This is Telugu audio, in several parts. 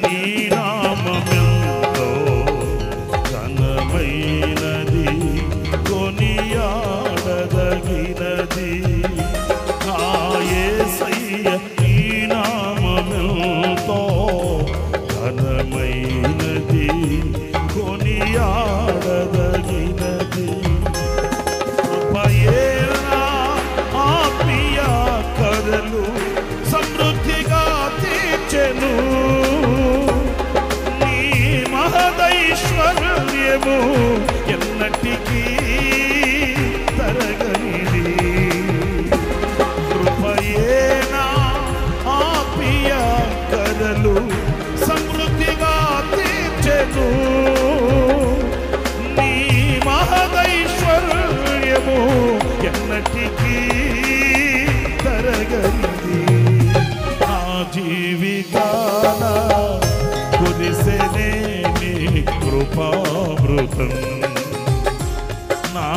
నీ నామమెంతో ఘనమైనది, కొనియాడదగినది. ఆ యేసయ్య నీ నామమెంతో ఘనమైనది, కొనియాడదగినది. కృపయేనా ఆత్మీయ కరలు సమృద్ధిగా తీర్చెను, నీ మహదైశ్వర్యము ఎన్నటికీ తరగనిది. కృపయేనా ఆత్మీయ కరలు సమృద్ధిగా తీర్చెను, నీ మహదైశ్వర్యము ఎన్నటికీ తరగనిది. నా జీవితాన కురిసెనే నీ కృపామృతం, నా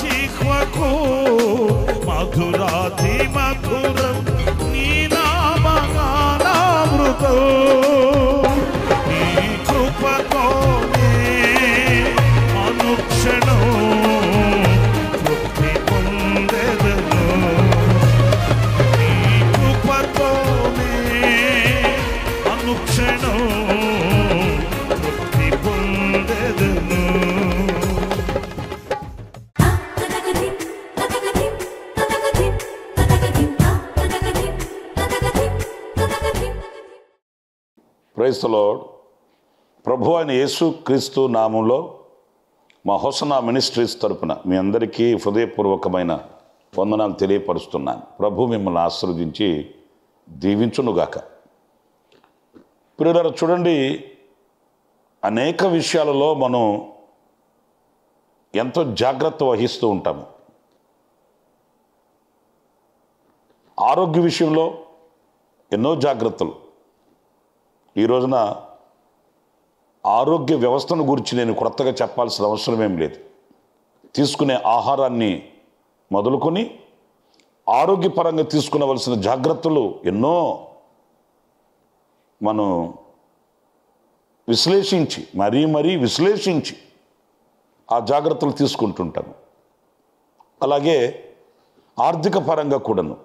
జిహ్వకు మధురాతి మధురం నీ నామగానామృతం. నీ కృపతోనే అనుక్షణం తృప్తి పొందెదను, నీ కృపతోనే అనుక్షణం తృప్తి పొందెదను. Praise the Lord. ప్రభు అయిన యేసు క్రీస్తు నామంలో మా హోసనా మినిస్ట్రీస్ తరపున మీ అందరికీ హృదయపూర్వకమైన వందనాలు తెలియపరుస్తున్నాను. ప్రభు మిమ్మల్ని ఆశీర్వదించి దీవించునుగాక. ప్రియులారా, చూడండి, అనేక విషయాలలో మనం ఎంతో జాగ్రత్త వహిస్తూ ఉంటాము. ఆరోగ్య విషయంలో ఎన్నో జాగ్రత్తలు. ఈ రోజున ఆరోగ్య వ్యవస్థను గురించి నేను కొత్తగా చెప్పాల్సిన అవసరం ఏం లేదు. తీసుకునే ఆహారాన్ని మొదలుకొని ఆరోగ్యపరంగా తీసుకునవలసిన జాగ్రత్తలు ఎన్నో మనం విశ్లేషించి మరీ విశ్లేషించి ఆ జాగ్రత్తలు తీసుకుంటుంటాను. అలాగే ఆర్థిక పరంగా కూడాను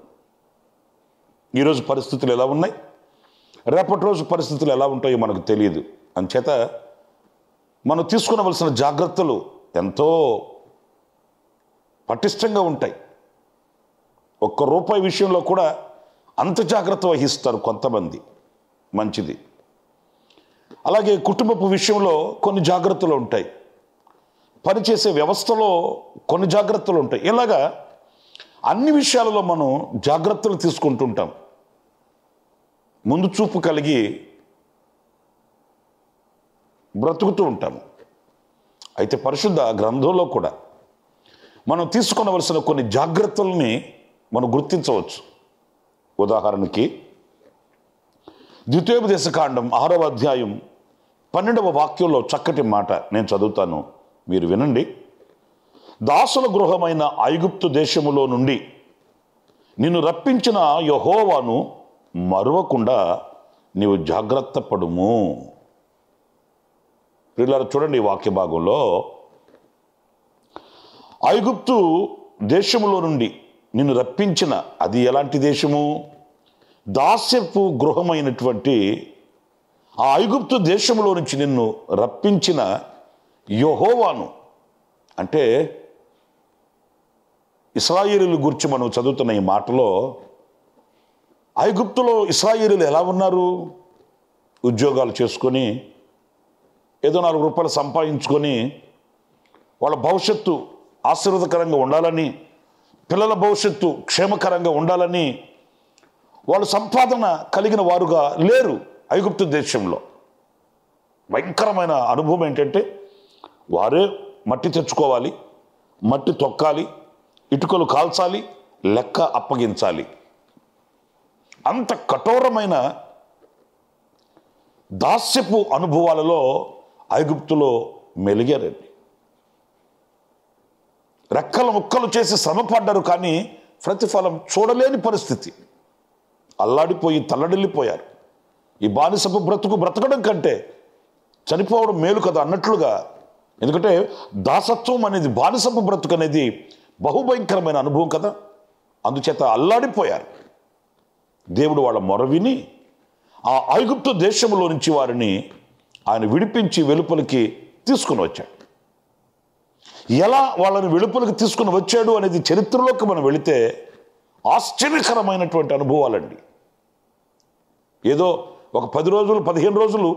ఈరోజు పరిస్థితులు ఎలా ఉన్నాయి, రేపటి రోజు పరిస్థితులు ఎలా ఉంటాయో మనకు తెలియదు. అంచేత మనం తీసుకునవలసిన జాగ్రత్తలు ఎంతో పటిష్టంగా ఉంటాయి. ఒక్క రూపాయి విషయంలో కూడా అంత జాగ్రత్త వహిస్తారు కొంతమంది. మంచిది. అలాగే కుటుంబపు విషయంలో కొన్ని జాగ్రత్తలు ఉంటాయి, పనిచేసే వ్యవస్థలో కొన్ని జాగ్రత్తలు ఉంటాయి. ఇలాగా అన్ని విషయాలలో మనం జాగ్రత్తలు తీసుకుంటుంటాం. ముందు చూపు కలిగి బ్రతుకుతూ ఉంటాము. అయితే పరిశుద్ధ గ్రంథంలో కూడా మనం తీసుకునవలసిన కొన్ని జాగ్రత్తల్ని మనం గుర్తించవచ్చు. ఉదాహరణకి ద్వితీయోపదేశకాండం 6వ అధ్యాయం 12వ వాక్యంలో చక్కటి మాట నేను చదువుతాను, మీరు వినండి. దాసుల గృహమైన ఐగుప్తు దేశములో నుండి నిన్ను రప్పించిన యెహోవాను మరువకుండా నీవు జాగ్రత్త పడుము. ప్రియులారా, చూడండి, ఈ వాక్య భాగంలో ఐగుప్తు దేశములో నుండి నిన్ను రప్పించిన, అది ఎలాంటి దేశము? దాస్యపు గృహమైనటువంటి ఆ ఐగుప్తు దేశంలో నుంచి నిన్ను రప్పించిన యెహోవాను, అంటే ఇశ్రాయేలీయుల గురించి మనం చదువుతున్న ఈ మాటలో ఐగుప్తులో ఇశ్రాయేలీయులు ఎలా ఉన్నారు? ఉద్యోగాలు చేసుకొని ఏదో 4 రూపాయలు సంపాదించుకొని వాళ్ళ భవిష్యత్తు ఆశీర్వాదకరంగా ఉండాలని, పిల్లల భవిష్యత్తు క్షేమకరంగా ఉండాలని వాళ్ళు సంపాదన కలిగిన వారుగా లేరు. ఐగుప్తు దేశంలో భయంకరమైన అనుభవం ఏంటంటే వారే మట్టి తెచ్చుకోవాలి, మట్టి తొక్కాలి, ఇటుకలు కాల్చాలి, లెక్క అప్పగించాలి. అంత కఠోరమైన దాస్యపు అనుభవాలలో ఐగుప్తులో మెలిగారండి. రెక్కలు ముక్కలు చేసి శ్రమపడ్డారు, కానీ ప్రతిఫలం చూడలేని పరిస్థితి. అల్లాడిపోయి తల్లడిల్లిపోయారు. ఈ బానిసపు బ్రతుకు బ్రతకడం కంటే చనిపోవడం మేలు కదా అన్నట్లుగా. ఎందుకంటే దాసత్వం అనేది, బానిసపు బ్రతుకు అనేది బహుభయంకరమైన అనుభవం కదా. అందుచేత అల్లాడిపోయారు. దేవుడు వాళ్ళ మొర విని ఆ ఐగుప్తు దేశంలో నుంచి వారిని ఆయన విడిపించి వెలుపలికి తీసుకుని వచ్చాడు. ఎలా వాళ్ళని వెలుపలికి తీసుకుని వచ్చాడు అనేది చరిత్రలోకి మనం వెళితే ఆశ్చర్యకరమైనటువంటి అనుభవాలండి. ఏదో ఒక 10 రోజులు 15 రోజులు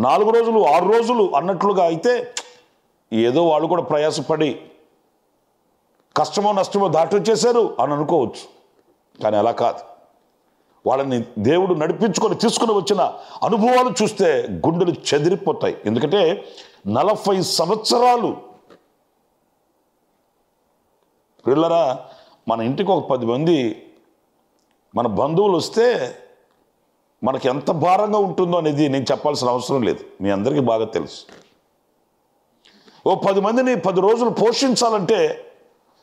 4 రోజులు 6 రోజులు అన్నట్లుగా అయితే ఏదో వాళ్ళు కూడా ప్రయాసపడి కష్టమో నష్టమో దాటి వచ్చేశారు అని అనుకోవచ్చు. కానీ అలా కాదు. వాళ్ళని దేవుడు నడిపించుకొని తీసుకుని వచ్చిన అనుభవాలు చూస్తే గుండెలు చెదిరిపోతాయి. ఎందుకంటే 40 సంవత్సరాలు పిల్లరా, మన ఇంటికి ఒక 10 మంది మన బంధువులు వస్తే మనకి ఎంత భారంగా ఉంటుందో అనేది నేను చెప్పాల్సిన అవసరం లేదు, మీ అందరికీ బాగా తెలుసు. ఓ 10 మందిని 10 రోజులు పోషించాలంటే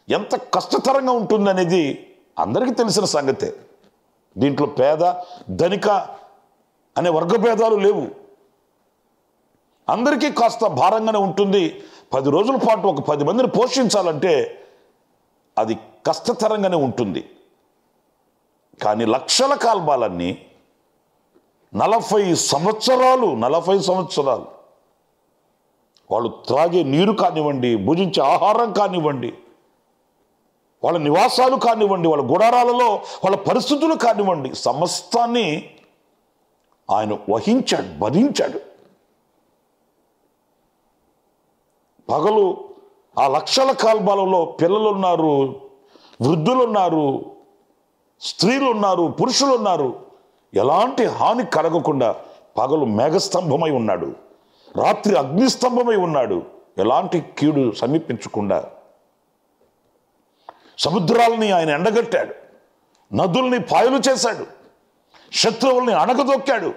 ఎంత కష్టతరంగా ఉంటుంది అనేది అందరికీ తెలిసిన సంగతే. దీంట్లో పేద ధనిక అనే వర్గభేదాలు లేవు. అందరికీ కాస్త భారంగానే ఉంటుంది. 10 రోజుల పాటు ఒక 10 మందిని పోషించాలంటే అది కష్టతరంగానే ఉంటుంది. కానీ లక్షల కాల్బాలన్నీ 40 సంవత్సరాలు వాళ్ళు త్రాగే నీరు కానివ్వండి, భుజించే ఆహారం కానివ్వండి, వాళ్ళ నివాసాలు కానివ్వండి, వాళ్ళ గుడారాలలో వాళ్ళ పరిస్థితులు కానివ్వండి, సమస్తాన్ని ఆయన వహించాడు, భరించాడు. పగలు ఆ లక్షల కాల్బాలలో పిల్లలున్నారు, వృద్ధులున్నారు, స్త్రీలున్నారు, పురుషులున్నారు. ఎలాంటి హాని కలగకుండా పగలు మేఘస్తంభమై ఉన్నాడు, రాత్రి అగ్నిస్తంభమై ఉన్నాడు. ఎలాంటి కీడు సమీపించకుండా సముద్రాలని ఆయన ఎండగట్టాడు, నదుల్ని పాయలు చేశాడు, శత్రువుల్ని అణగదొక్కాడు.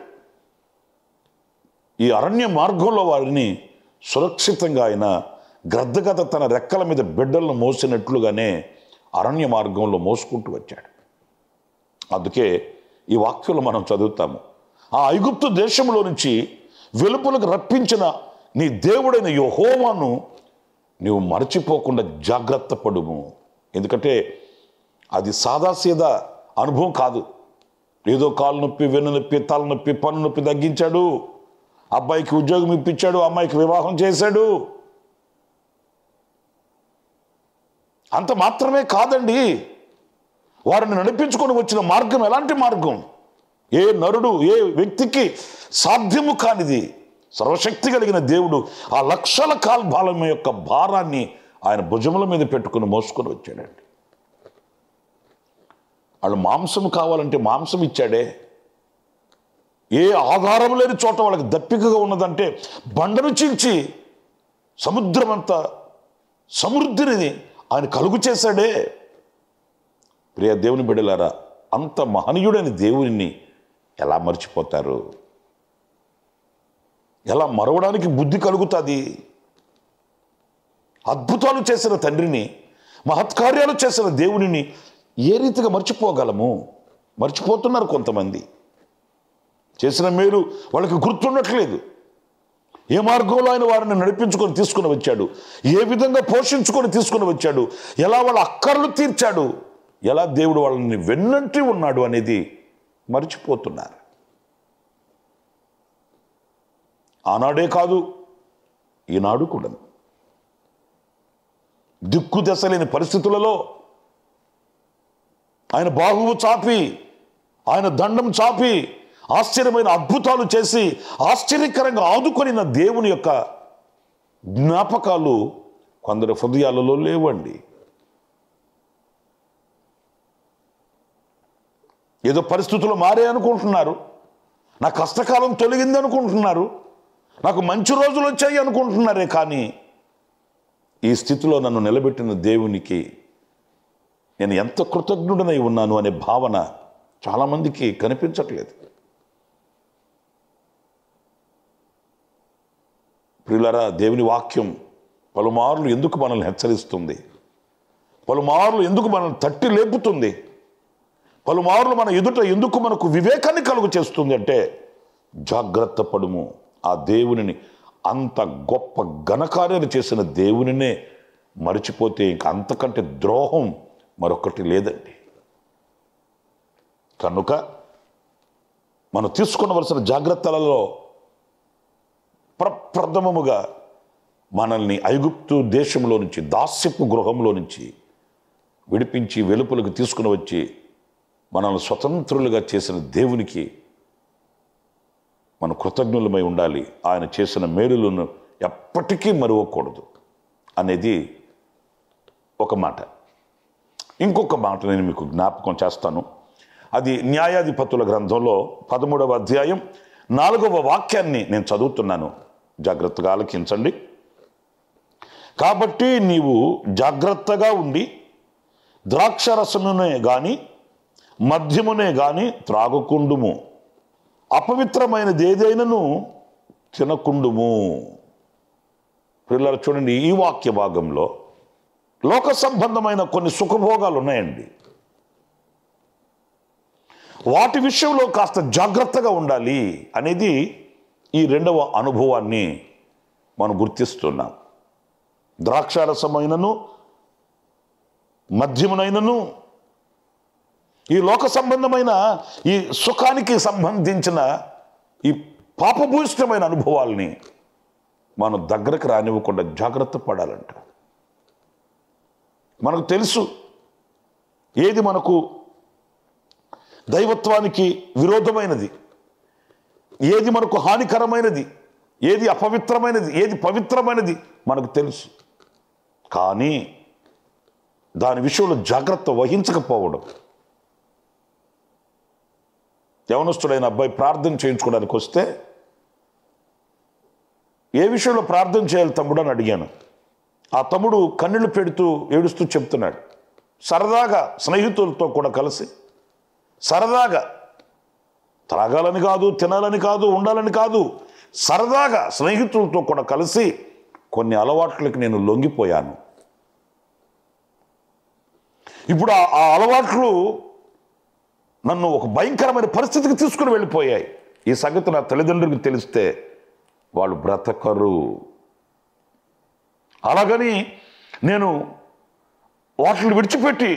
ఈ అరణ్య మార్గంలో వారిని సురక్షితంగా ఆయన గ్రద్దగత తన రెక్కల మీద బిడ్డలను మోసినట్లుగానే అరణ్య మార్గంలో మోసుకుంటూ వచ్చాడు. అందుకే ఈ వాక్యంలో మనం చదువుతాము, ఆ ఐగుప్తు దేశంలో నుంచి వెలుపలకు రప్పించిన నీ దేవుడైన యెహోవాను నీవు మరచిపోకుండా జాగ్రత్త పడుము. ఎందుకంటే అది సాదాసీదా అనుభవం కాదు. ఏదో కాలు నొప్పి, వెన్ను నొప్పి, తల నొప్పి, పన్ను నొప్పి తగ్గించాడు, అబ్బాయికి ఉద్యోగం ఇప్పించాడు, అమ్మాయికి వివాహం చేశాడు, అంత మాత్రమే కాదండి. వారిని నడిపించుకొని వచ్చిన మార్గం ఎలాంటి మార్గం? ఏ నరుడు, ఏ వ్యక్తికి సాధ్యము కానిది. సర్వశక్తి కలిగిన దేవుడు ఆ లక్షల కాల్బాలం యొక్క భారాన్ని ఆయన భుజముల మీద పెట్టుకుని మోసుకొని వచ్చాడండి. వాళ్ళు మాంసం కావాలంటే మాంసం ఇచ్చాడే. ఏ ఆధారం లేని చోట వాళ్ళకి దప్పికగా ఉన్నదంటే బండను చించి సముద్రమంతా సమృద్ధిని ఆయన కలుగు చేశాడే. ప్రియ దేవుని బిడ్డలారా, అంత మహనీయుడైన దేవుని ఎలా మర్చిపోతారు? ఎలా మరవడానికి బుద్ధి కలుగుతుంది? అద్భుతాలు చేసిన తండ్రిని, మహత్కార్యాలు చేసిన దేవునిని ఏ రీతిగా మర్చిపోగలము? మర్చిపోతున్నారు కొంతమంది. చేసిన మేలు వాళ్ళకి గుర్తుండట్లేదు. ఏ మార్గంలో ఆయన వారిని నడిపించుకొని తీసుకుని వచ్చాడు, ఏ విధంగా పోషించుకొని తీసుకుని వచ్చాడు, ఎలా వాళ్ళ అక్కర్లు తీర్చాడు, ఎలా దేవుడు వాళ్ళని వెన్నంటి ఉన్నాడు అనేది మర్చిపోతున్నారు. ఆనాడే కాదు, ఈనాడు కూడా దిక్కు దశ లేని పరిస్థితులలో ఆయన బాహువు చాపి, ఆయన దండం చాపి ఆశ్చర్యమైన అద్భుతాలు చేసి ఆశ్చర్యకరంగా ఆదుకొనిన దేవుని యొక్క జ్ఞాపకాలు కొందరి హృదయాలలో లేవండి. ఏదో పరిస్థితులు మారే అనుకుంటున్నారు, నా కష్టకాలం తొలగింది అనుకుంటున్నారు, నాకు మంచి రోజులు వచ్చాయి అనుకుంటున్నారే. కానీ ఈ స్థితిలో నన్ను నిలబెట్టిన దేవునికి నేను ఎంత కృతజ్ఞుడనై ఉన్నాను అనే భావన చాలామందికి కనిపించట్లేదు. ప్రియులారా, దేవుని వాక్యం పలుమార్లు ఎందుకు మనల్ని హెచ్చరిస్తుంది? పలుమార్లు ఎందుకు మనల్ని తట్టి లేపుతుంది? పలుమార్లు మన ఎదుట ఎందుకు మనకు వివేకాన్ని కలుగు చేస్తుంది అంటే జాగ్రత్త పడుము. ఆ దేవునిని, అంత గొప్ప ఘనకార్యాలు చేసిన దేవునినే మరిచిపోతే ఇంక అంతకంటే ద్రోహం మరొకటి లేదండి. కనుక మనం తీసుకునవలసిన జాగ్రత్తలలో ప్రప్రథమముగా మనల్ని ఐగుప్తు దేశంలో నుంచి, దాస్యపు గృహంలో నుంచి విడిపించి వెలుపలకు తీసుకుని వచ్చి మనల్ని స్వతంత్రులుగా చేసిన దేవునికి మనం కృతజ్ఞులమై ఉండాలి. ఆయన చేసిన మేలులను ఎప్పటికీ మరువకూడదు అనేది ఒక మాట. ఇంకొక మాట నేను మీకు జ్ఞాపకం చేస్తాను. అది న్యాయాధిపతుల గ్రంథంలో 13వ అధ్యాయం 4వ వాక్యాన్ని నేను చదువుతున్నాను, జాగ్రత్తగా ఆలకించండి. కాబట్టి నీవు జాగ్రత్తగా ఉండి ద్రాక్షరసమునే గాని మద్యమునే గాని త్రాగకుండుము, అపవిత్రమైనది ఏదైనను తినకుండుము. పిల్లలు చూడండి, ఈ వాక్య భాగంలో లోక సంబంధమైన కొన్ని సుఖభోగాలు ఉన్నాయండి. వాటి విషయంలో కాస్త జాగ్రత్తగా ఉండాలి అనేది ఈ రెండవ అనుభవాన్ని మనం గుర్తిస్తున్నాం. ద్రాక్షారసమైనను మద్యమునైనను, ఈ లోక సంబంధమైన ఈ సుఖానికి సంబంధించిన ఈ పాపభూయిష్టమైన అనుభవాల్ని మనం దగ్గరకు రానివ్వకుండా జాగ్రత్త పడాలంట. మనకు తెలుసు ఏది మనకు దైవత్వానికి విరోధమైనది, ఏది మనకు హానికరమైనది, ఏది అపవిత్రమైనది, ఏది పవిత్రమైనది మనకు తెలుసు. కానీ దాని విషయంలో జాగ్రత్త వహించకపోవడం. యవనస్తుడైన అబ్బాయి ప్రార్థన చేయించుకోవడానికి వస్తే, ఏ విషయంలో ప్రార్థన చేయాలి తమ్ముడు అని అడిగాను. ఆ తమ్ముడు కన్నీళ్లు పెడుతూ ఏడుస్తూ చెప్తున్నాడు. సరదాగా స్నేహితులతో కూడా కలిసి, సరదాగా, త్రాగాలని కాదు, తినాలని కాదు, ఉండాలని కాదు, సరదాగా స్నేహితులతో కూడా కలిసి కొన్ని అలవాట్లకి నేను లొంగిపోయాను. ఇప్పుడు ఆ అలవాట్లు నన్ను ఒక భయంకరమైన పరిస్థితికి తీసుకుని వెళ్ళిపోయాయి. ఈ సంగతి నా తల్లిదండ్రులకు తెలిస్తే వాళ్ళు బ్రతకరు. అలాగని నేను వాటిని విడిచిపెట్టి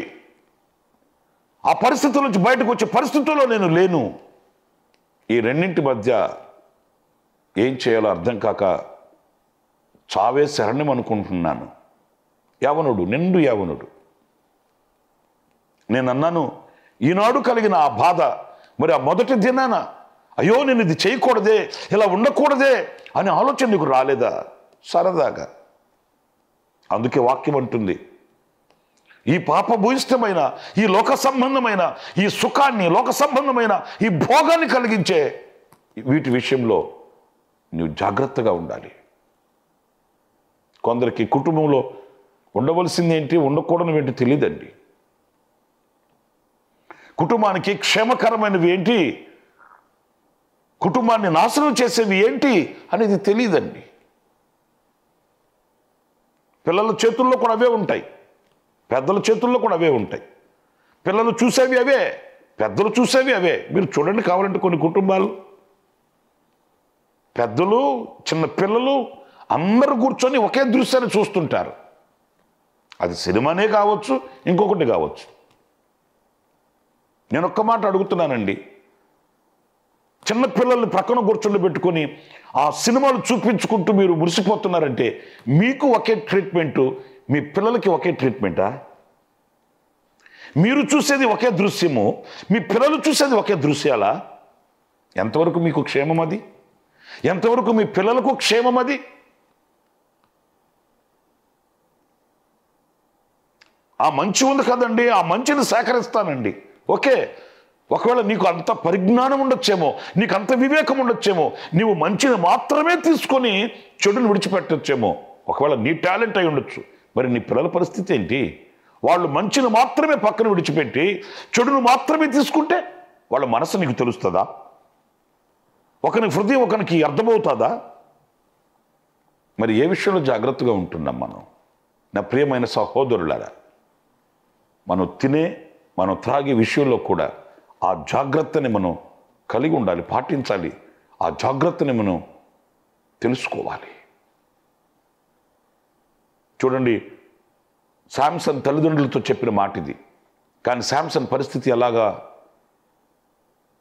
ఆ పరిస్థితుల నుంచి బయటకు వచ్చే పరిస్థితుల్లో నేను లేను. ఈ రెండింటి మధ్య ఏం చేయాలో అర్థం కాక చావే శరణ్యం అనుకుంటున్నాను. యవనుడు, నిండు యవనుడు. నేను అన్నాను, ఈనాడు కలిగిన ఆ బాధ మరి ఆ మొదటి దినాన అయ్యో నేను ఇది చేయకూడదే, ఇలా ఉండకూడదే అనే ఆలోచన నీకు రాలేదా? సరదాగా. అందుకే వాక్యం అంటుంది, ఈ పాపభూయిష్టమైన, ఈ లోక సంబంధమైన ఈ సుఖాన్ని, లోక సంబంధమైన ఈ భోగాన్ని కలిగించే వీటి విషయంలో నువ్వు జాగ్రత్తగా ఉండాలి. కొందరికి కుటుంబంలో ఉండవలసింది ఏంటి, ఉండకూడనివి ఏంటి తెలియదండి. కుటుంబానికి క్షేమకరమైనవి ఏంటి, కుటుంబాన్ని నాశనం చేసేవి ఏంటి అనేది తెలియదండి. పిల్లల చేతుల్లో కూడా అవే ఉంటాయి, పెద్దల చేతుల్లో కూడా అవే ఉంటాయి. పిల్లలు చూసేవి అవే, పెద్దలు చూసేవి అవే. మీరు చూడండి కావాలంటే కొన్ని కుటుంబాలు, పెద్దలు, చిన్న పిల్లలు అందరూ కూర్చొని ఒకే దృశ్యాన్ని చూస్తుంటారు. అది సినిమానే కావచ్చు, ఇంకొకటి కావచ్చు. నేను ఒక్క మాట అడుగుతున్నానండి, చిన్న పిల్లల్ని ప్రక్కన కూర్చొని పెట్టుకొని ఆ సినిమాలు చూపించుకుంటూ మీరు మురిసిపోతున్నారంటే మీకు ఒకే ట్రీట్మెంటు, మీ పిల్లలకి ఒకే ట్రీట్మెంటా? మీరు చూసేది ఒకే దృశ్యము, మీ పిల్లలు చూసేది ఒకే దృశ్యాలా? ఎంతవరకు మీకు క్షేమం అది? ఎంతవరకు మీ పిల్లలకు క్షేమం అది? ఆ మంచి ఉంది కదండి, ఆ మంచిని సేకరిస్తానండి. ఓకే, ఒకవేళ నీకు అంత పరిజ్ఞానం ఉండొచ్చేమో, నీకు అంత వివేకం ఉండొచ్చేమో, నీవు మంచిని మాత్రమే తీసుకొని చెడుని విడిచిపెట్టొచ్చేమో. ఒకవేళ నీ టాలెంట్ అయి ఉండొచ్చు. మరి నీ పిల్లల పరిస్థితి ఏంటి? వాళ్ళు మంచిని మాత్రమే పక్కన విడిచిపెట్టి చెడును మాత్రమే తీసుకుంటే వాళ్ళ మనసు నీకు తెలుస్తుందా? ఒకని హృదయం ఒకనికి అర్థమవుతుందా? మరి ఏ విషయంలో జాగ్రత్తగా ఉంటున్నాం మనం? నా ప్రియమైన సహోదరులారా, మనం తినే, మనం త్రాగే విషయంలో కూడా ఆ జాగ్రత్తని మనం కలిగి ఉండాలి, పాటించాలి. ఆ జాగ్రత్తని మనం తెలుసుకోవాలి. చూడండి, శాంసన్ తల్లిదండ్రులతో చెప్పిన మాట ఇది. కానీ శాంసన్ పరిస్థితి ఎలాగా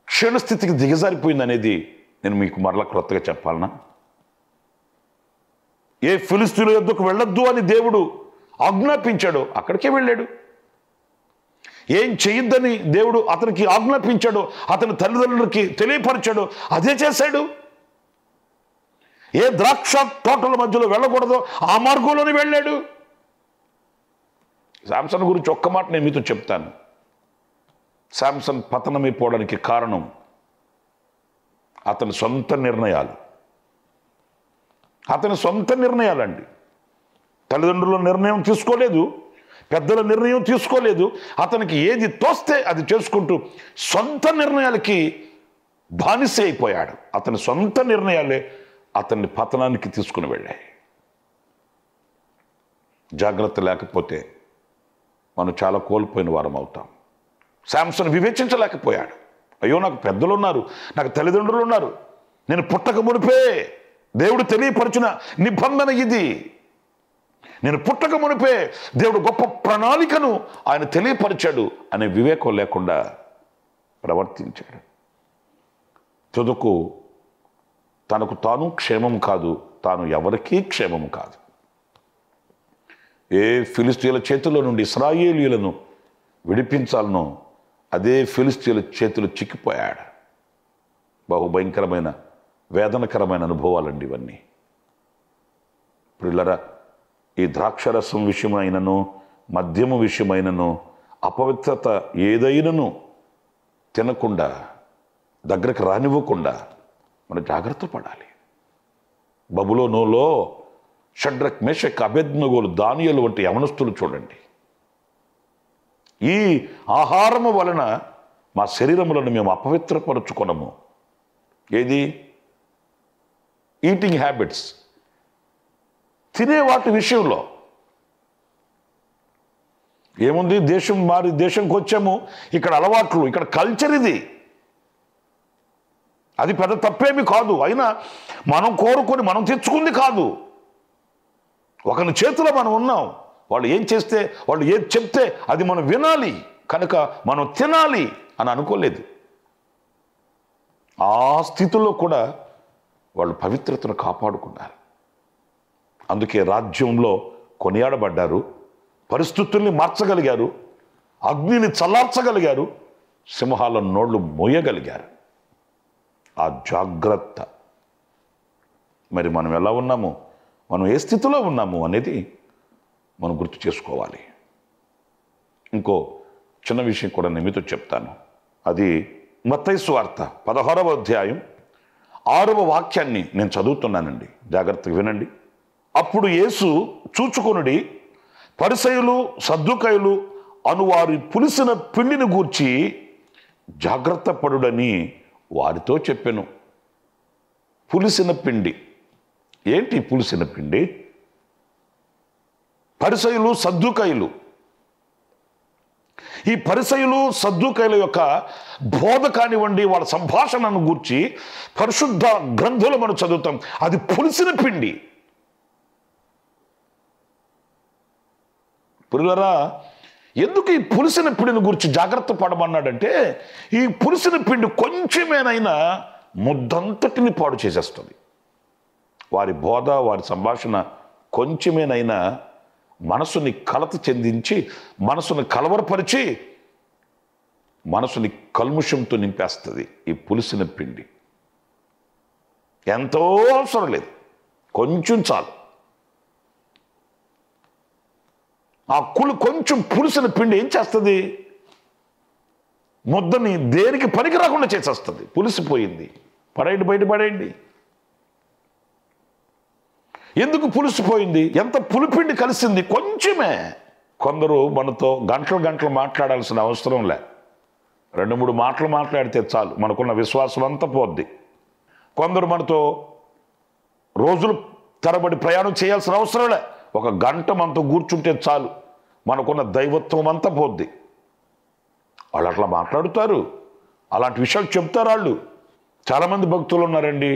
క్షీణస్థితికి దిగజారిపోయింది అనేది నేను మీకు మరలా క్రొత్తగా చెప్పాలనా? ఏ ఫిలిస్తీయుల యొద్దకు వెళ్ళొద్దు అని దేవుడు ఆజ్ఞాపించాడో అక్కడికే వెళ్ళాడు. ఏం చేయొద్దని దేవుడు అతనికి ఆజ్ఞాపించాడో, అతని తల్లిదండ్రులకి తెలియపరిచాడో అదే చేశాడు. ఏ ద్రాక్ష తోటల మధ్యలో వెళ్ళకూడదో ఆ మార్గంలోనే వెళ్ళాడు. శాంసన్ గురించి ఒక్క మాట నేను మీతో చెప్తాను. శాంసన్ పతనమైపోవడానికి కారణం అతని సొంత నిర్ణయాలు. అతని సొంత నిర్ణయాలండి. తల్లిదండ్రుల నిర్ణయం తీసుకోలేదు, పెద్దల నిర్ణయం తీసుకోలేదు. అతనికి ఏది తోస్తే అది చేసుకుంటూ సొంత నిర్ణయాలకి బానిస అయిపోయాడు. అతని సొంత నిర్ణయాలే అతన్ని పతనానికి తీసుకుని వెళ్ళాయి. జాగ్రత్త లేకపోతే మనం చాలా కోల్పోయిన వారం అవుతాం. శాంసన్ వివేచించలేకపోయాడు. అయ్యో, నాకు పెద్దలు ఉన్నారు, నాకు తల్లిదండ్రులు ఉన్నారు, నేను పుట్టక మునిపే దేవుడు తెలియపరిచిన నిబంధన ఇది, నేను పుట్టక మునిపే దేవుడు గొప్ప ప్రణాళికను ఆయన తెలియపరిచాడు అనే వివేకం లేకుండా ప్రవర్తించాడు. తుదకు తనకు తాను క్షేమం కాదు, తాను ఎవరికీ క్షేమం కాదు. ఏ ఫిలిస్తీయుల చేతిలో నుండి ఇశ్రాయేలీయులను విడిపించాలనో అదే ఫిలిస్తీయుల చేతులు చిక్కిపోయాడు. బహుభయంకరమైన వేదనకరమైన అనుభవాలండి ఇవన్నీ. ప్రియులారా, ఈ ద్రాక్షరసం విషయమైనను మద్యము విషయమైనను అపవిత్రత ఏదైనను తినకుండా, దగ్గరకు రానివ్వకుండా మనం జాగ్రత్త పడాలి. బబులోనులో షడ్రక్, మేషక్, అబేద్నెగోలు, దానియేలు వంటి యవనస్తులు చూడండి. ఈ ఆహారము వలన మా శరీరములను మేము అపవిత్రపరుచుకొనము. ఏది? ఈటింగ్ హ్యాబిట్స్, తినే వాటి విషయంలో. ఏముంది, దేశం మారి దేశంకి వచ్చాము, ఇక్కడ అలవాట్లు, ఇక్కడ కల్చర్ ఇది. అది పెద్ద తప్పేమి కాదు. అయినా మనం కోరుకొని మనం తెచ్చుకుంది కాదు. ఒకరి చేతిలో మనం ఉన్నాం. వాళ్ళు ఏం చేస్తే, వాళ్ళు ఏది చెప్తే అది మనం వినాలి, కనుక మనం తినాలి అని అనుకోలేదు. ఆ స్థితిలో కూడా వాళ్ళు పవిత్రతను కాపాడుకున్నారు. అందుకే రాజ్యంలో కొనియాడబడ్డారు, పరిస్థితుల్ని మార్చగలిగారు, అగ్నిని చల్లార్చగలిగారు, సింహాల నోళ్లు మోయగలిగారు. ఆ జాగ్రత్త. మరి మనం ఎలా ఉన్నాము, మనం ఏ స్థితిలో ఉన్నాము అనేది మనం గుర్తు చేసుకోవాలి. ఇంకో చిన్న విషయం కూడా నేను మీతో చెప్తాను. అది మత్తయి సువార్త 16వ అధ్యాయం 6వ వాక్యాన్ని నేను చదువుతున్నానండి, జాగ్రత్తగా వినండి. అప్పుడు యేసు చూచుకొనుడి, పరిసయ్యులు సద్దూకయ్యులు అనువారి పులిసిన పిండిని గూర్చి జాగ్రత్త పడుడని వారితో చెప్పెను. పులిసిన పిండి ఏంటి? పులిసిన పిండి. పరిసయ్యులు సద్దూకయ్యులు, ఈ పరిసయ్యులు సద్దూకయ్యుల యొక్క బోధ కానివ్వండి, వాళ్ళ సంభాషణను గూర్చి పరిశుద్ధ గ్రంథులు మనం చదువుతాం. అది పులిసిన పిండి. పురులరా, ఎందుకు ఈ పులిసిన పిండిని గురించి జాగ్రత్త పడమన్నాడంటే, ఈ పులిసిన పిండి కొంచెమేనైనా ముద్దంతటిని పాడు చేసేస్తుంది. వారి బోధ, వారి సంభాషణ కొంచెమేనైనా మనసుని కలత చెందించి, మనసుని కలవరపరిచి, మనసుని కల్ముషంతో నింపేస్తుంది. ఈ పులిసిన పిండి ఎంతో అవసరం లేదు, కొంచెం చాలు. ఆ కొంచెం పులిసిన పిండి ఏం చేస్తుంది? ముద్దని దేనికి పనికి రాకుండా చేసేస్తుంది. పులిసిపోయింది, పడేయండి, బయట పడేయండి. ఎందుకు పులిసిపోయింది? ఎంత పులిపిండి కలిసింది? కొంచెమే. కొందరు మనతో గంటలు గంటలు మాట్లాడాల్సిన అవసరం లే, 2-3 మాటలు మాట్లాడితే చాలు, మనకున్న విశ్వాసం అంతా పోద్ది. కొందరు మనతో రోజులు తరబడి ప్రయాణం చేయాల్సిన అవసరం లే, 1 గంట మనతో కూర్చుంటే చాలు, మనకున్న దైవత్వం అంతా పోద్ది. వాళ్ళు అట్లా మాట్లాడుతారు, అలాంటి విషయాలు చెప్తారు వాళ్ళు. చాలామంది భక్తులు ఉన్నారండి,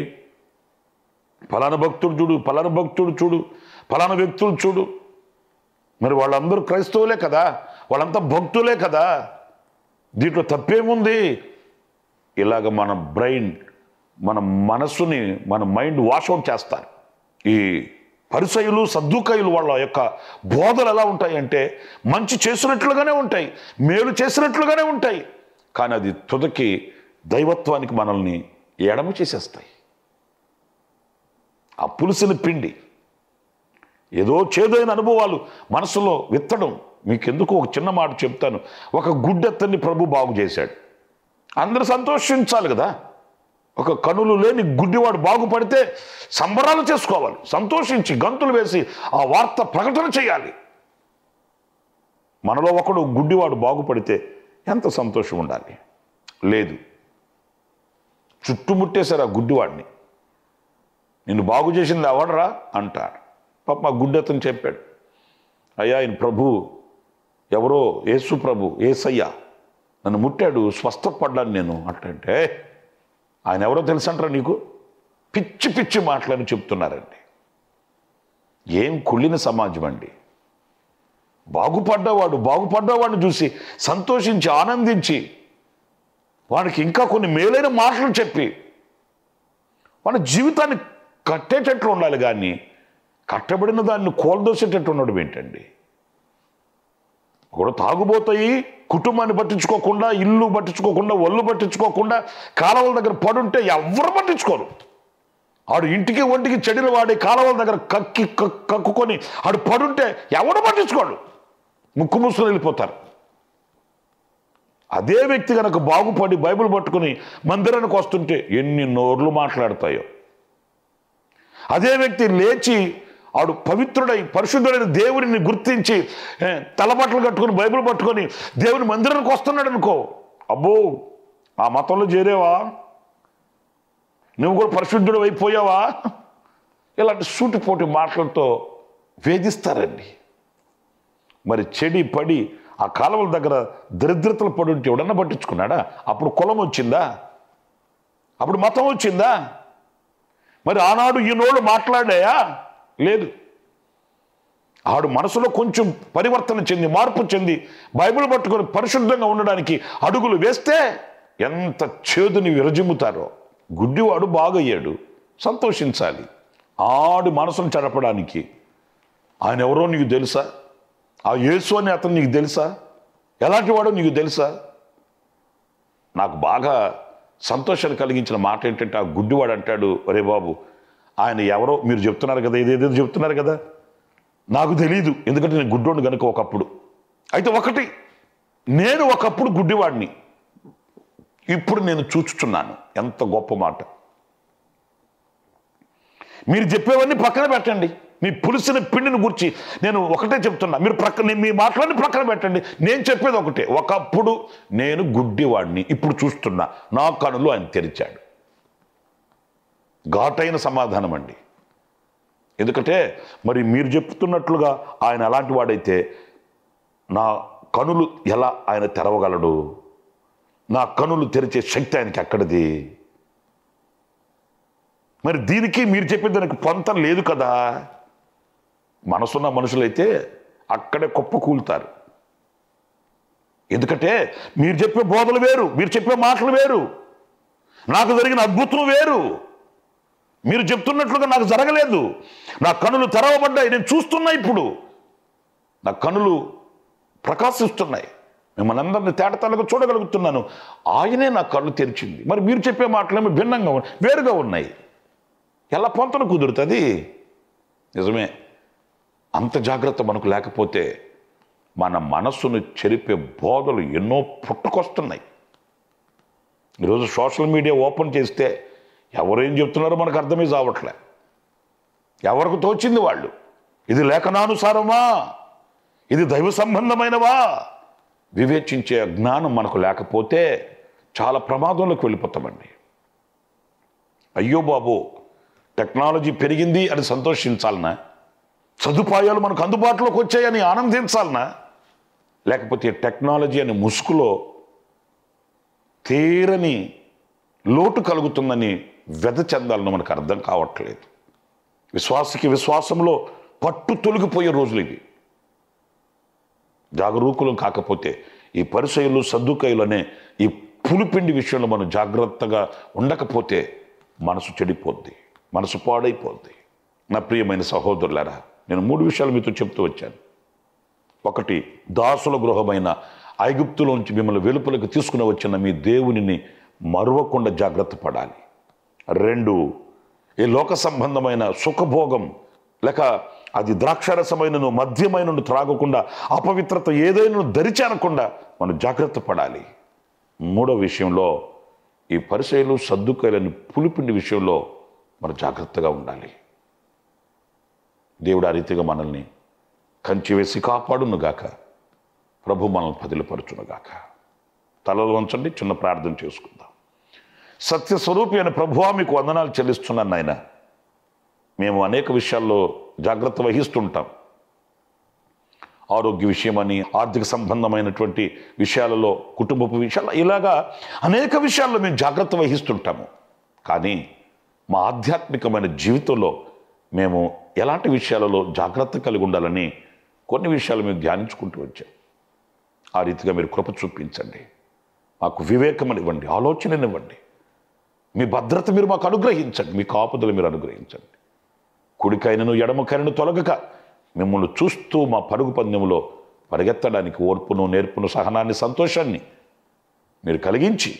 ఫలానా భక్తుడు చూడు, ఫలానా భక్తుడు చూడు, ఫలానా వ్యక్తులు చూడు. మరి వాళ్ళందరూ క్రైస్తవులే కదా, వాళ్ళంతా భక్తులే కదా, దీంట్లో తప్పేముంది? ఇలాగ మన బ్రెయిన్, మన మనస్సుని, మన మైండ్ వాషౌట్ చేస్తారు. ఈ పరిసయులు సద్దుకాయులు వాళ్ళ యొక్క బోధలు ఎలా ఉంటాయి అంటే మంచి చేసినట్లుగానే ఉంటాయి, మేలు చేసినట్లుగానే ఉంటాయి, కానీ అది తుదకి దైవత్వానికి మనల్ని ఎడమ చేసేస్తాయి. ఆ పులుసుల పిండి ఏదో చేదైన అనుభవాలు మనసులో విత్తడం. మీకెందుకు ఒక చిన్న మాట చెప్తాను. ఒక గుడ్డెత్తని ప్రభు బాగు చేశాడు, అందరూ సంతోషించాలి కదా. ఒక కనులు లేని గుడ్డివాడు బాగుపడితే సంబరాలు చేసుకోవాలి, సంతోషించి గంతులు వేసి ఆ వార్త ప్రకటన చేయాలి. మనలో ఒకడు గుడ్డివాడు బాగుపడితే ఎంత సంతోషం ఉండాలి. లేదు, చుట్టుముట్టేశారు ఆ గుడ్డివాడిని. నిన్ను బాగు చేసింది ఎవడరా అంటాడు. పాప మా గుడ్డెతను చెప్పాడు, అయ్యా ఆయన ప్రభు ఎవరో యేసు ప్రభు యేసయ్య నన్ను ముట్టాడు, స్వస్థపడ్డాను నేను అంటే. ఆయన ఎవరో తెలుసంటారా నీకు? పిచ్చి పిచ్చి మాటలని చెప్తున్నారండి. ఏం కుళ్ళిన సమాజం అండి. బాగుపడ్డవాడిని చూసి సంతోషించి ఆనందించి వాడికి ఇంకా కొన్ని మేలైన మాటలు చెప్పి మన జీవితాన్ని కట్టేటట్లు ఉండాలి, కానీ కట్టబడిన దాన్ని కోల్దోసేటట్టు ఉండడం ఏంటండి? కూడా తాగుబోతాయి, కుటుంబాన్ని పట్టించుకోకుండా, ఇల్లు పట్టించుకోకుండా, ఒళ్ళు పట్టించుకోకుండా కాలువల దగ్గర పడుంటే ఎవరు పట్టించుకోరు. ఆడు ఇంటికి ఒంటికి చెడిన వాడి కాలువల దగ్గర కక్కుకొని ఆడు పడుంటే ఎవడు పట్టించుకోడు, ముక్కు మూసుకొని వెళ్ళిపోతారు. అదే వ్యక్తి కనుక బాగుపడి బైబిల్ పట్టుకుని మందిరానికి వస్తుంటే ఎన్ని నోర్లు మాట్లాడతాయో. అదే వ్యక్తి లేచి ఆడు పవిత్రుడై పరిశుద్ధుడైన దేవుడిని గుర్తించి తలబట్టలు కట్టుకుని బైబిల్ పట్టుకొని దేవుని మందిరానికి వస్తున్నాడు అనుకో, అబ్బో ఆ మతంలో చేరేవా, నువ్వు కూడా పరిశుద్ధుడు అయిపోయావా, ఇలాంటి సూటిపోటి మాటలతో వేధిస్తారండి. మరి చెడి పడి ఆ కాలువల దగ్గర దరిద్రతలు పడి ఉంటే ఎవడన్నా పట్టించుకున్నాడా? అప్పుడు కులం వచ్చిందా? అప్పుడు మతం వచ్చిందా? మరి ఆనాడు ఈనాడు మాట్లాడాయా? లేదు. ఆడు మనసులో కొంచెం పరివర్తన చెంది, మార్పు చెంది బైబిల్ పట్టుకొని పరిశుద్ధంగా ఉండడానికి అడుగులు వేస్తే ఎంత చేదుని విరజిమ్ముతారో. గుడ్డివాడు బాగయ్యాడు, సంతోషించాలి. ఆడు మనసును చెరపడానికి ఆయన ఎవరో నీకు తెలుసా? ఆ యేసు అని అతను నీకు తెలుసా? ఎలాంటి వాడో నీకు తెలుసా? నాకు బాగా సంతోషాన్ని కలిగించిన మాట ఏంటంటే ఆ గుడ్డివాడు అంటాడు, అరే బాబు ఆయన ఎవరో మీరు చెప్తున్నారు కదా, ఇదేదో చెప్తున్నారు కదా, నాకు తెలియదు, ఎందుకంటే నేను గుడ్డోడు కనుక ఒకప్పుడు. అయితే ఒకటి, నేను ఒకప్పుడు గుడ్డివాడిని, ఇప్పుడు నేను చూచుచున్నాను. ఎంత గొప్ప మాట. మీరు చెప్పేవన్నీ పక్కన పెట్టండి. మీ పులిసిన పిండిని గురించి నేను ఒకటే చెప్తున్నా, మీరు మీ మాటలన్నీ పక్కన పెట్టండి. నేను చెప్పేది ఒకటే, ఒకప్పుడు నేను గుడ్డివాడిని, ఇప్పుడు చూస్తున్నా, నా కనులు ఆయన తెరిచాడు. ఘాటైన సమాధానం అండి. ఎందుకంటే మరి మీరు చెప్తున్నట్లుగా ఆయన అలాంటి వాడైతే నా కనులు ఎలా ఆయన తెరవగలడు? నా కనులు తెరిచే శక్తి ఆయనకి ఎక్కడిది? మరి దీనికి మీరు చెప్పేదానికి పొంతం లేదు కదా. మనసున్న మనుషులైతే అక్కడే కుప్ప కూలుతారు. ఎందుకంటే మీరు చెప్పే బోధలు వేరు, మీరు చెప్పే మాటలు వేరు, నాకు జరిగిన అద్భుతం వేరు. మీరు చెప్తున్నట్లుగా నాకు జరగలేదు. నా కనులు తెరవబడ్డాయి, నేను చూస్తున్నా, ఇప్పుడు నా కనులు ప్రకాశిస్తున్నాయి, మిమ్మల్ని అందరినీ తేటతెల్లగా చూడగలుగుతున్నాను. ఆయనే నా కళ్ళు తెరిచింది. మరి మీరు చెప్పే మాటలేమో భిన్నంగా వేరుగా ఉన్నాయి. ఎలా పొంతన కుదురుతుంది? నిజమే. అంత జాగ్రత్త మనకు లేకపోతే మన మనస్సును చెరిపే బోధలు ఎన్నో పుట్టుకొస్తున్నాయి. ఈరోజు సోషల్ మీడియా ఓపెన్ చేస్తే ఎవరేం చెప్తున్నారో మనకు అర్థమే కావట్లే. ఎవరికి తోచింది వాళ్ళు, ఇది లేఖనానుసారమా, ఇది దైవ సంబంధమైనవా, వివేచించే జ్ఞానం మనకు లేకపోతే చాలా ప్రమాదంలోకి వెళ్ళిపోతామండి. అయ్యో బాబు, టెక్నాలజీ పెరిగింది అని సంతోషించాలనా? సదుపాయాలు మనకు అందుబాటులోకి వచ్చాయని ఆనందించాలనా? లేకపోతే టెక్నాలజీ అనే ముసుగులో తీరని లోటు కలుగుతుందని వ్యధ చెందాలని మనకు అర్థం కావట్లేదు. విశ్వాసికి విశ్వాసంలో పట్టు తొలగిపోయే రోజులు ఇవి. జాగరూకులు కాకపోతే ఈ పరిసయ్యులు సద్దుకాయులు అనే ఈ పులిపిండి విషయంలో మనం జాగ్రత్తగా ఉండకపోతే మనసు చెడిపోద్ది, మనసు పాడైపోద్ది. నా ప్రియమైన సహోదరులారా, నేను 3 విషయాలు మీతో చెప్తూ వచ్చాను. 1, దాసుల గృహమైన ఐగుప్తులోంచి మిమ్మల్ని వెలుపలకు తీసుకుని వచ్చిన మీ దేవునిని మరువకుండా జాగ్రత్త పడాలి. 2, ఈ లోక సంబంధమైన సుఖభోగం లేక అది ద్రాక్షారసమైనను మద్యమైనను త్రాగకుండా అపవిత్రత ఏదైనా దరిచానకుండా మనం జాగ్రత్త పడాలి. 3వ విషయంలో ఈ పరిసయ్యులు సద్దుకాయలని పులిపిండి విషయంలో మనం జాగ్రత్తగా ఉండాలి. దేవుడు ఆ రీతిగా మనల్ని కంచి వేసి కాపాడునుగాక. ప్రభు మనల్ని పదిలపరచునుగాక. తలలు వంచండి, చిన్న ప్రార్థన చేసుకుందాం. సత్యస్వరూపి అయిన ప్రభువా, మీకు వందనాలు చెల్లిస్తున్నాను నాయన. మేము అనేక విషయాల్లో జాగ్రత్త వహిస్తుంటాం. ఆరోగ్య విషయమని, ఆర్థిక సంబంధమైనటువంటి విషయాలలో, కుటుంబపు విషయాలు, ఇలాగా అనేక విషయాల్లో మేము జాగ్రత్త వహిస్తుంటాము. కానీ మా ఆధ్యాత్మికమైన జీవితంలో మేము ఎలాంటి విషయాలలో జాగ్రత్త కలిగి ఉండాలని కొన్ని విషయాలు మేము ధ్యానించుకుంటూ వచ్చాం. ఆ రీతిగా మీరు కృప చూపించండి. మాకు వివేకమనివ్వండి, ఆలోచననివ్వండి. మీ భద్రత మీరు మాకు అనుగ్రహించండి, మీ కాపుదలు మీరు అనుగ్రహించండి. కుడికైనను ఎడమకైనను తొలగక మిమ్మల్ని చూస్తూ మా పరుగు పందెంలో పరిగెత్తడానికి ఓర్పును, నేర్పును, సహనాన్ని, సంతోషాన్ని మీరు కలిగించి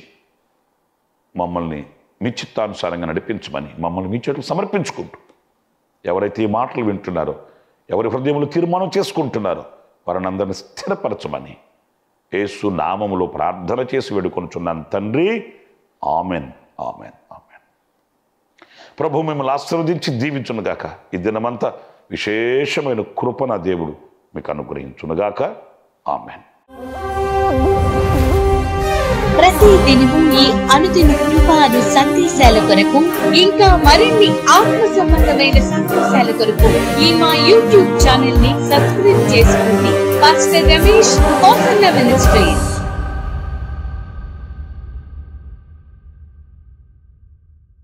మమ్మల్ని మీ చిత్తానుసారంగా నడిపించమని మమ్మల్ని మీ చేతులు సమర్పించుకుంటూ, ఎవరైతే ఈ మాటలు వింటున్నారో, ఎవరి హృదయంలో తీర్మానం చేసుకుంటున్నారో వారిని అందరిని స్థిరపరచమని యేసు నామములో ప్రార్థన చేసి వేడుకొనుచున్నాను తండ్రి. Amen, amen, amen. ప్రభు మిమ్మల్ని ఆశీర్వదించి దీవించునుగాక. ఈ దినమంతా విశేషమైన కృప నా దేవుడు మీకు అనుగ్రహించునుగాక. ఆమెన్. ప్రతి దినము ఈ అనుదిన కృపాను సందేశాల కొరకు, ఇంకా మరిన్ని ఆత్మ సంబంధమైన సందేశాల కొరకు ఈ మా యూట్యూబ్ ఛానల్ ని సబ్స్క్రైబ్ చేసుకోండి. Pastor Ramesh, ministries.